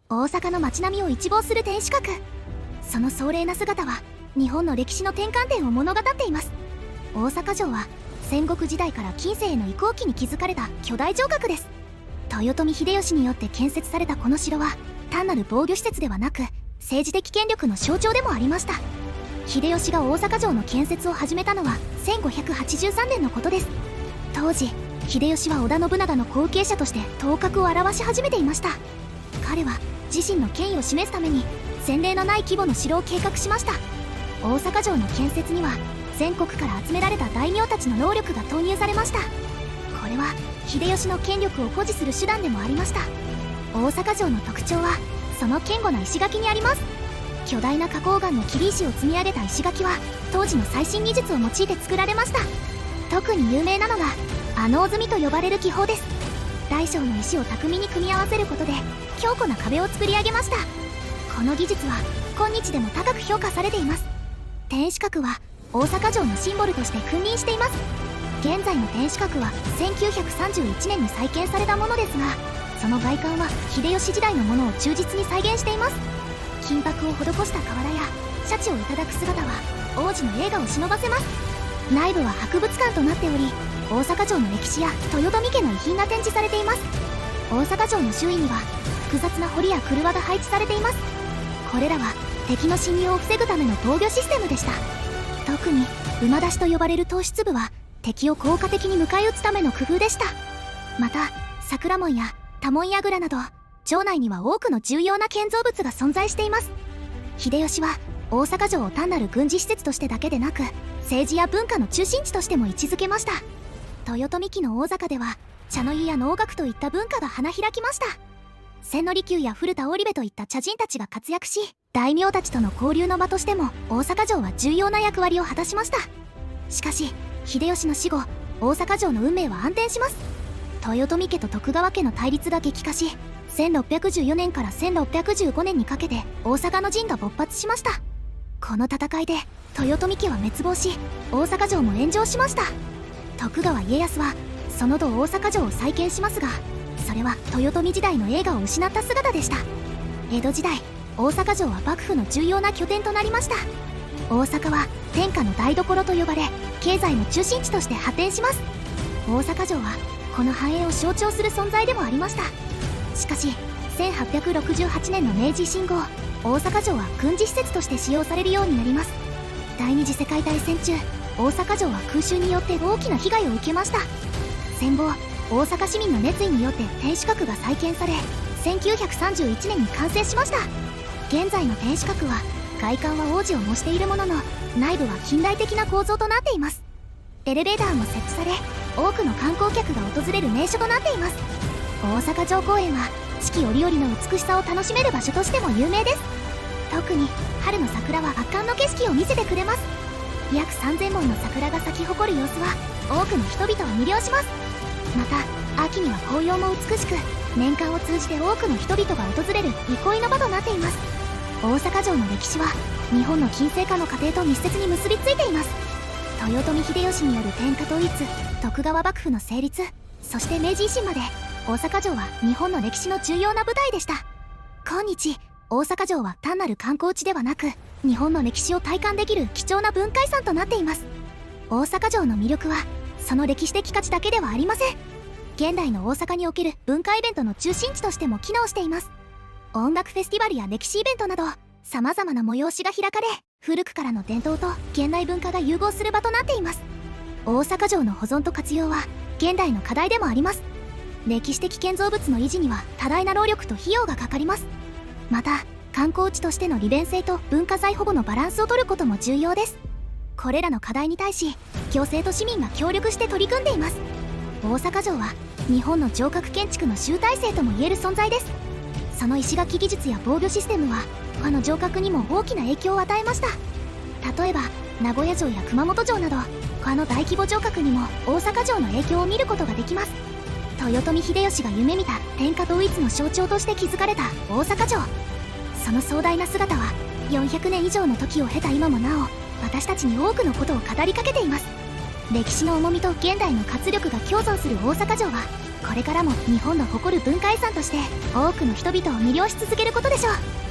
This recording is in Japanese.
大阪の街並みを一望する天守閣。その壮麗な姿は日本の歴史の転換点を物語っています。大阪城は戦国時代から近世への移行期に築かれた巨大城郭です。豊臣秀吉によって建設されたこの城は単なる防御施設ではなく政治的権力の象徴でもありました。秀吉が大阪城の建設を始めたのは1583年のことです。当時秀吉は織田信長の後継者として頭角を現し始めていました。彼は自身の権威を示すために前例のない規模の城を計画しました。大阪城の建設には全国から集められた大名たちの労力が投入されました。これは秀吉の権力を誇示する手段でもありました。大阪城の特徴はその堅固な石垣にあります。巨大な花崗岩の切り石を積み上げた石垣は当時の最新技術を用いて作られました。特に有名なのが阿能積みと呼ばれる技法です。大小の石を巧みに組み合わせることで強固な壁を作り上げました。この技術は今日でも高く評価されています。天守閣は大阪城のシンボルとして君臨しています。現在の天守閣は1931年に再建されたものですが、その外観は秀吉時代のものを忠実に再現しています。金箔を施した瓦やシャチをいただく姿は王子の栄華を忍ばせます。内部は博物館となっており、大阪城の歴史や豊臣家の遺品が展示されています。大阪城の周囲には複雑な堀や廓が配置されています。これらは敵の侵入を防ぐための防御システムでした。特に馬出しと呼ばれる投出部は敵を効果的に迎え撃つための工夫でした。また桜門や多門櫓など城内には多くの重要な建造物が存在しています。秀吉は大阪城を単なる軍事施設としてだけでなく政治や文化の中心地としても位置づけました。豊臣期の大阪では茶の湯や能楽といった文化が花開きました。千利休や古田織部といった茶人たちが活躍し、大名たちとの交流の場としても大阪城は重要な役割を果たしました。しかし秀吉の死後、大阪城の運命は暗転します。豊臣家と徳川家の対立が激化し、1614年から1615年にかけて大阪の陣が勃発しました。この戦いで豊臣家は滅亡し、大阪城も炎上しました。徳川家康はその後大阪城を再建しますが、それは豊臣時代の栄華を失った姿でした。江戸時代、大阪城は幕府の重要な拠点となりました。大阪は天下の台所と呼ばれ、経済の中心地として発展します。大阪城はこの繁栄を象徴する存在でもありました。しかし1868年の明治維新後、大阪城は軍事施設として使用されるようになります。第二次世界大戦中、大阪城は空襲によって大きな被害を受けました。戦後、大阪市民の熱意によって天守閣が再建され、1931年に完成しました。現在の天守閣は外観は王子を模しているものの、内部は近代的な構造となっています。エレベーターも設置され、多くの観光客が訪れる名所となっています。大阪城公園は四季折々の美しさを楽しめる場所としても有名です。特に春の桜は圧巻の景色を見せてくれます。約3000本の桜が咲き誇る様子は多くの人々を魅了します。また秋には紅葉も美しく、年間を通じて多くの人々が訪れる憩いの場となっています。大阪城の歴史は日本の近世化の過程と密接に結びついています。豊臣秀吉による天下統一、徳川幕府の成立、そして明治維新まで、大阪城は日本の歴史の重要な舞台でした。今日、大阪城は単なる観光地ではなく、日本の歴史を体感できる貴重な文化遺産となっています。大阪城の魅力はその歴史的価値だけではありません。現代の大阪における文化イベントの中心地としても機能しています。音楽フェスティバルや歴史イベントなど様々な催しが開かれ、古くからの伝統と現代文化が融合する場となっています。大阪城の保存と活用は現代の課題でもあります。歴史的建造物の維持には多大な労力と費用がかかります。また観光地としての利便性と文化財保護のバランスを取ることも重要です。これらの課題に対し行政と市民が協力して取り組んでいます。大阪城は日本の城郭建築の集大成ともいえる存在です。その石垣技術や防御システムは他の城郭にも大きな影響を与えました。例えば名古屋城や熊本城など他の大規模城郭にも大阪城の影響を見ることができます。豊臣秀吉が夢見た天下統一の象徴として築かれた大阪城、その壮大な姿は400年以上の時を経た今もなお私たちに多くのことを語りかけています。歴史の重みと現代の活力が共存する大阪城はこれからも日本の誇る文化遺産として多くの人々を魅了し続けることでしょう。